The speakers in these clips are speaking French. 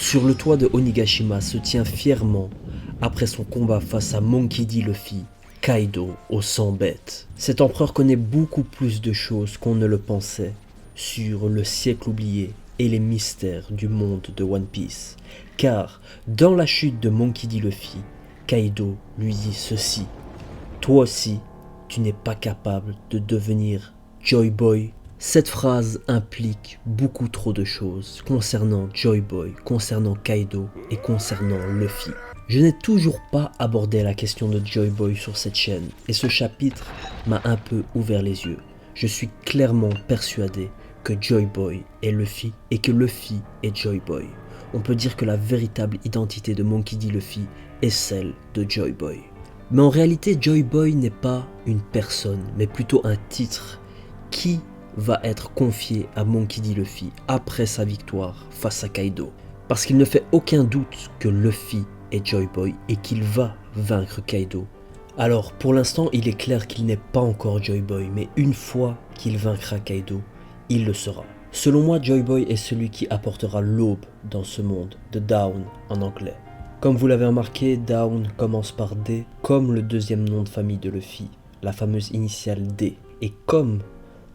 Sur le toit de Onigashima se tient fièrement, après son combat face à Monkey D. Luffy, Kaido au sang bête. Cet empereur connaît beaucoup plus de choses qu'on ne le pensait sur le siècle oublié et les mystères du monde de One Piece. Car dans la chute de Monkey D. Luffy, Kaido lui dit ceci: toi aussi, tu n'es pas capable de devenir Joy Boy. Cette phrase implique beaucoup trop de choses concernant Joy Boy, concernant Kaido et concernant Luffy. Je n'ai toujours pas abordé la question de Joy Boy sur cette chaîne et ce chapitre m'a un peu ouvert les yeux. Je suis clairement persuadé que Joy Boy est Luffy et que Luffy est Joy Boy. On peut dire que la véritable identité de Monkey D. Luffy est celle de Joy Boy. Mais en réalité, Joy Boy n'est pas une personne, mais plutôt un titre qui va être confié à Monkey D. Luffy après sa victoire face à Kaido. Parce qu'il ne fait aucun doute que Luffy est Joy Boy et qu'il va vaincre Kaido. Alors pour l'instant, il est clair qu'il n'est pas encore Joy Boy, mais une fois qu'il vaincra Kaido, il le sera. Selon moi, Joy Boy est celui qui apportera l'aube dans ce monde, de Dawn en anglais. Comme vous l'avez remarqué, Dawn commence par D, comme le deuxième nom de famille de Luffy, la fameuse initiale D, et comme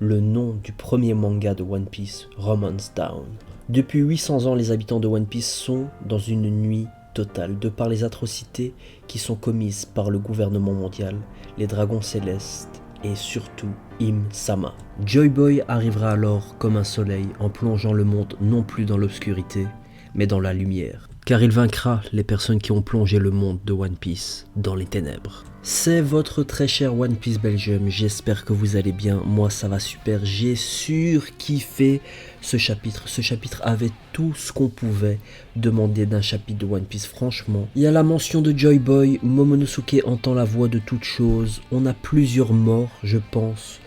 le nom du premier manga de One Piece, Romance Dawn. Depuis 800 ans, les habitants de One Piece sont dans une nuit totale, de par les atrocités qui sont commises par le gouvernement mondial, les dragons célestes et surtout Im-sama. Joy Boy arrivera alors comme un soleil en plongeant le monde non plus dans l'obscurité, mais dans la lumière. Car il vaincra les personnes qui ont plongé le monde de One Piece dans les ténèbres. C'est votre très cher One Piece Belgium, j'espère que vous allez bien, moi ça va super, j'ai surkiffé ce chapitre avait tout ce qu'on pouvait demander d'un chapitre de One Piece, franchement. Il y a la mention de Joy Boy, Momonosuke entend la voix de toute chose, on a plusieurs morts je pense.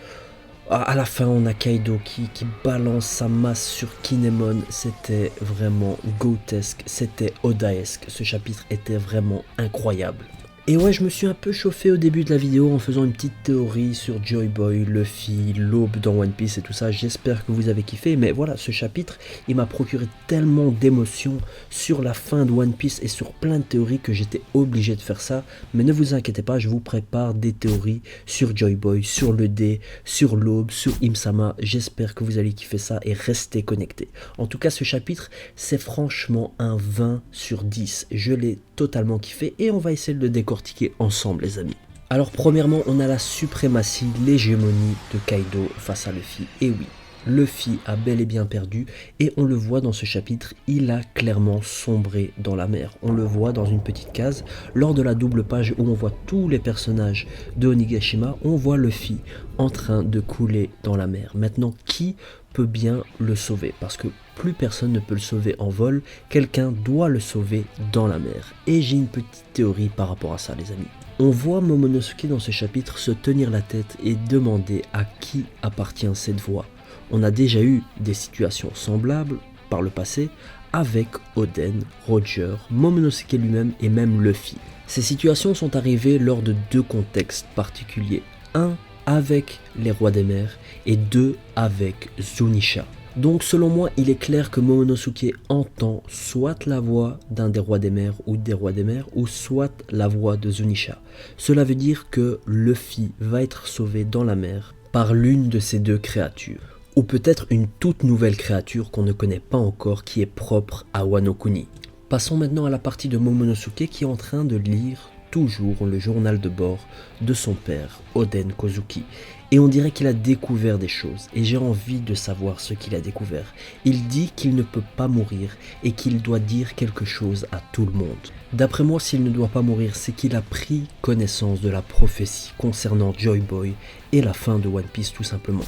À la fin, on a Kaido qui balance sa masse sur Kinemon. C'était vraiment goatesque, c'était odaesque. Ce chapitre était vraiment incroyable. Et ouais, je me suis un peu chauffé au début de la vidéo en faisant une petite théorie sur Joy Boy, Luffy, l'aube dans One Piece et tout ça. J'espère que vous avez kiffé, mais voilà, ce chapitre, il m'a procuré tellement d'émotions sur la fin de One Piece et sur plein de théories que j'étais obligé de faire ça. Mais ne vous inquiétez pas, je vous prépare des théories sur Joy Boy, sur le D, sur l'aube, sur Im-sama. J'espère que vous allez kiffer ça et rester connectés. En tout cas, ce chapitre, c'est franchement un 20 sur 10. Je l'ai totalement kiffé et on va essayer de le décortiquer ensemble les amis. Alors premièrement, on a la suprématie, l'hégémonie de Kaido face à Luffy. Et oui, Luffy a bel et bien perdu et on le voit dans ce chapitre, il a clairement sombré dans la mer. On le voit dans une petite case, lors de la double page où on voit tous les personnages de Onigashima, on voit Luffy en train de couler dans la mer. Maintenant, qui peut bien le sauver? Parce que plus personne ne peut le sauver en vol, quelqu'un doit le sauver dans la mer. Et j'ai une petite théorie par rapport à ça les amis. On voit Momonosuke dans ce chapitre se tenir la tête et demander à qui appartient cette voix. On a déjà eu des situations semblables par le passé avec Oden, Roger, Momonosuke lui-même et même Luffy. Ces situations sont arrivées lors de deux contextes particuliers. Un avec les rois des mers et deux avec Zunisha. Donc selon moi, il est clair que Momonosuke entend soit la voix d'un des rois des mers ou des rois des mers ou soit la voix de Zunisha. Cela veut dire que Luffy va être sauvé dans la mer par l'une de ces deux créatures. Ou peut-être une toute nouvelle créature qu'on ne connaît pas encore qui est propre à Wano Kuni. Passons maintenant à la partie de Momonosuke qui est en train de lire toujours le journal de bord de son père, Oden Kozuki. Et on dirait qu'il a découvert des choses, et j'ai envie de savoir ce qu'il a découvert. Il dit qu'il ne peut pas mourir, et qu'il doit dire quelque chose à tout le monde. D'après moi, s'il ne doit pas mourir, c'est qu'il a pris connaissance de la prophétie concernant Joy Boy et la fin de One Piece tout simplement.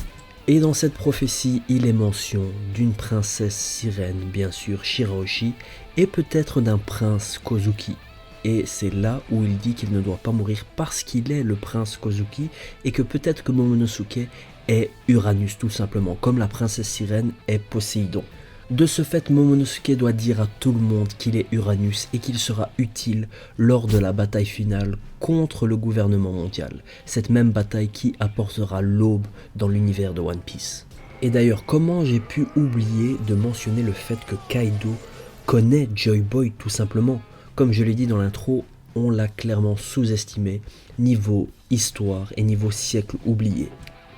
Et dans cette prophétie, il est mention d'une princesse sirène, bien sûr Shirahoshi, et peut-être d'un prince Kozuki. Et c'est là où il dit qu'il ne doit pas mourir parce qu'il est le prince Kozuki et que peut-être que Momonosuke est Uranus tout simplement, comme la princesse sirène est Poséidon. De ce fait, Momonosuke doit dire à tout le monde qu'il est Uranus et qu'il sera utile lors de la bataille finale contre le gouvernement mondial. Cette même bataille qui apportera l'aube dans l'univers de One Piece. Et d'ailleurs, comment j'ai pu oublier de mentionner le fait que Kaido connaît Joy Boy tout simplement. Comme je l'ai dit dans l'intro, on l'a clairement sous-estimé niveau histoire et niveau siècle oublié.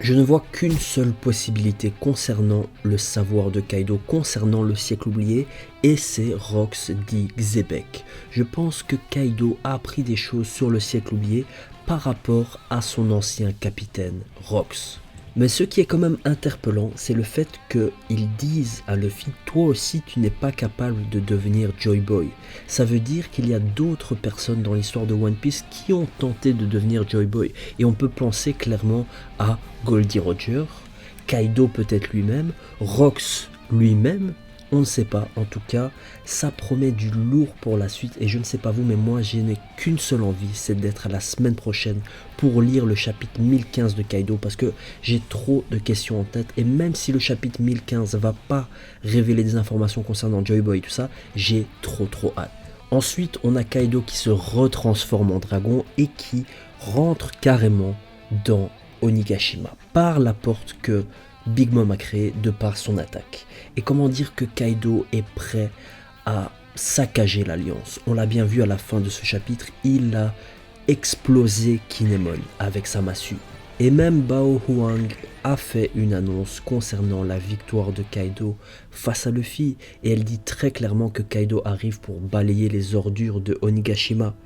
Je ne vois qu'une seule possibilité concernant le savoir de Kaido, concernant le siècle oublié, et c'est Rox dit Xebec. Je pense que Kaido a appris des choses sur le siècle oublié par rapport à son ancien capitaine, Rox. Mais ce qui est quand même interpellant, c'est le fait qu'ils disent à Luffy « Toi aussi, tu n'es pas capable de devenir Joy Boy ». Ça veut dire qu'il y a d'autres personnes dans l'histoire de One Piece qui ont tenté de devenir Joy Boy. Et on peut penser clairement à Goldie Roger, Kaido peut-être lui-même, Rox lui-même. On ne sait pas, en tout cas, ça promet du lourd pour la suite et je ne sais pas vous, mais moi je n'ai qu'une seule envie, c'est d'être à la semaine prochaine pour lire le chapitre 1015 de Kaido parce que j'ai trop de questions en tête et même si le chapitre 1015 va pas révéler des informations concernant Joy Boy et tout ça, j'ai trop hâte. Ensuite, on a Kaido qui se retransforme en dragon et qui rentre carrément dans Onigashima par la porte que Big Mom a créée de par son attaque. Et comment dire que Kaido est prêt à saccager l'Alliance. On l'a bien vu à la fin de ce chapitre, il a explosé Kinemon avec sa massue. Et même Bao Huang a fait une annonce concernant la victoire de Kaido face à Luffy. Et elle dit très clairement que Kaido arrive pour balayer les ordures de Onigashima.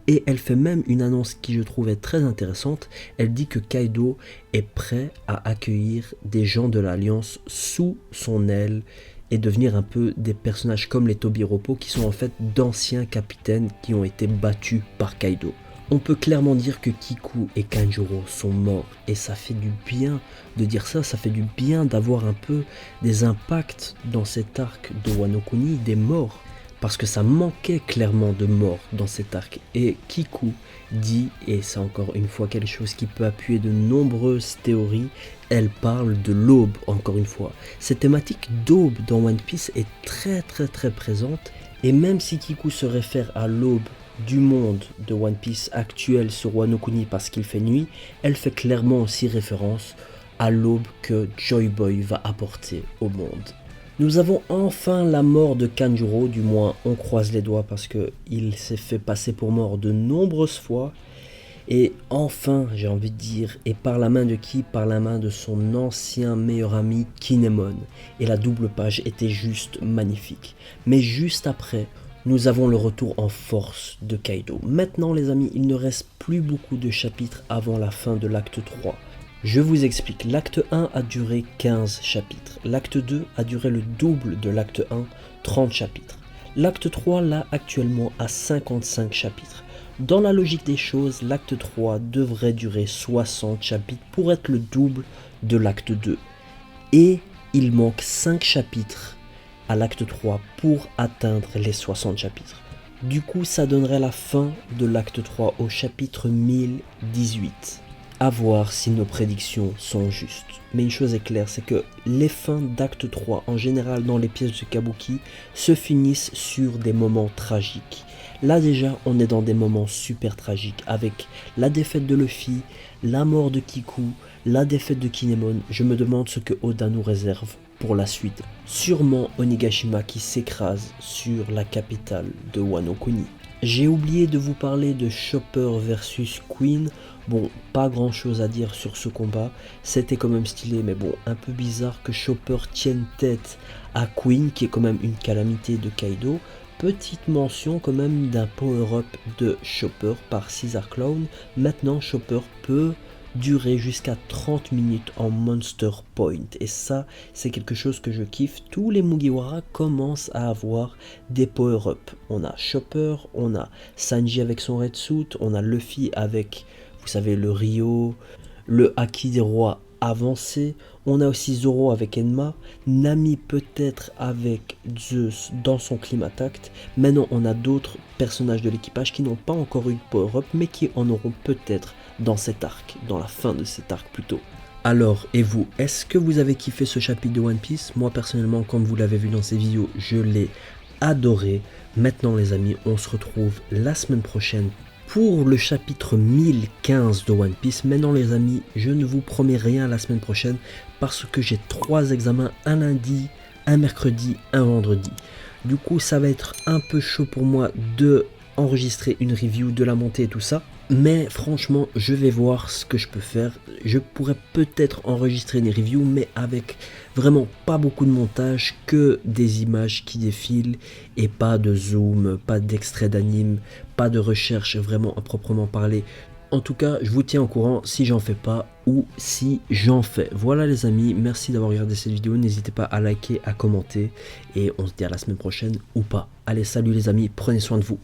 Et elle fait même une annonce qui je trouvais très intéressante. Elle dit que Kaido est prêt à accueillir des gens de l'Alliance sous son aile et devenir un peu des personnages comme les Tobiropo qui sont en fait d'anciens capitaines qui ont été battus par Kaido. On peut clairement dire que Kiku et Kanjuro sont morts et ça fait du bien de dire ça, ça fait du bien d'avoir un peu des impacts dans cet arc de Wano Kuni, des morts. Parce que ça manquait clairement de morts dans cet arc. Et Kiku dit, et c'est encore une fois quelque chose qui peut appuyer de nombreuses théories, elle parle de l'aube encore une fois. Cette thématique d'aube dans One Piece est très présente. Et même si Kiku se réfère à l'aube du monde de One Piece actuel sur Wano Kuni parce qu'il fait nuit, elle fait clairement aussi référence à l'aube que Joy Boy va apporter au monde. Nous avons enfin la mort de Kanjuro, du moins on croise les doigts parce qu'il s'est fait passer pour mort de nombreuses fois. Et enfin, j'ai envie de dire, et par la main de qui? Par la main de son ancien meilleur ami Kinemon. Et la double page était juste magnifique. Mais juste après, nous avons le retour en force de Kaido. Maintenant les amis, il ne reste plus beaucoup de chapitres avant la fin de l'acte 3. Je vous explique, l'acte 1 a duré 15 chapitres, l'acte 2 a duré le double de l'acte 1, 30 chapitres. L'acte 3 là actuellement a 55 chapitres. Dans la logique des choses, l'acte 3 devrait durer 60 chapitres pour être le double de l'acte 2. Et il manque 5 chapitres à l'acte 3 pour atteindre les 60 chapitres. Du coup, ça donnerait la fin de l'acte 3 au chapitre 1018. À voir si nos prédictions sont justes. Mais une chose est claire, c'est que les fins d'acte 3, en général dans les pièces de Kabuki, se finissent sur des moments tragiques. Là déjà, on est dans des moments super tragiques, avec la défaite de Luffy, la mort de Kiku, la défaite de Kinemon. Je me demande ce que Oda nous réserve pour la suite. Sûrement Onigashima qui s'écrase sur la capitale de Wano Kuni. J'ai oublié de vous parler de Chopper versus Queen. Bon, pas grand chose à dire sur ce combat, c'était quand même stylé, mais bon, un peu bizarre que Chopper tienne tête à Queen, qui est quand même une calamité de Kaido. Petite mention quand même d'un power-up de Chopper par Caesar Clown. Maintenant, Chopper peut durer jusqu'à 30 minutes en Monster Point. Et ça, c'est quelque chose que je kiffe. Tous les Mugiwara commencent à avoir des power-up. On a Chopper, on a Sanji avec son Red Suit, on a Luffy avec, vous savez, le Rio, le Haki des Rois avancé. On a aussi Zoro avec Enma, Nami peut-être avec Zeus dans son Climatact. Maintenant, on a d'autres personnages de l'équipage qui n'ont pas encore eu de power-up, mais qui en auront peut-être dans cet arc, dans la fin de cet arc plutôt. Alors, et vous, est-ce que vous avez kiffé ce chapitre de One Piece? Moi personnellement, comme vous l'avez vu dans ces vidéos, je l'ai adoré. Maintenant les amis, on se retrouve la semaine prochaine pour le chapitre 1015 de One Piece. Maintenant les amis, je ne vous promets rien la semaine prochaine parce que j'ai 3 examens, un lundi, un mercredi, un vendredi. Du coup, ça va être un peu chaud pour moi de enregistrer une review, de la monter et tout ça. Mais franchement, je vais voir ce que je peux faire. Je pourrais peut-être enregistrer une review, mais avec vraiment pas beaucoup de montage, que des images qui défilent et pas de zoom, pas d'extrait d'anime, pas de recherche vraiment à proprement parler. En tout cas, je vous tiens au courant si j'en fais pas ou si j'en fais. Voilà les amis, merci d'avoir regardé cette vidéo. N'hésitez pas à liker, à commenter et on se dit à la semaine prochaine ou pas. Allez, salut les amis, prenez soin de vous.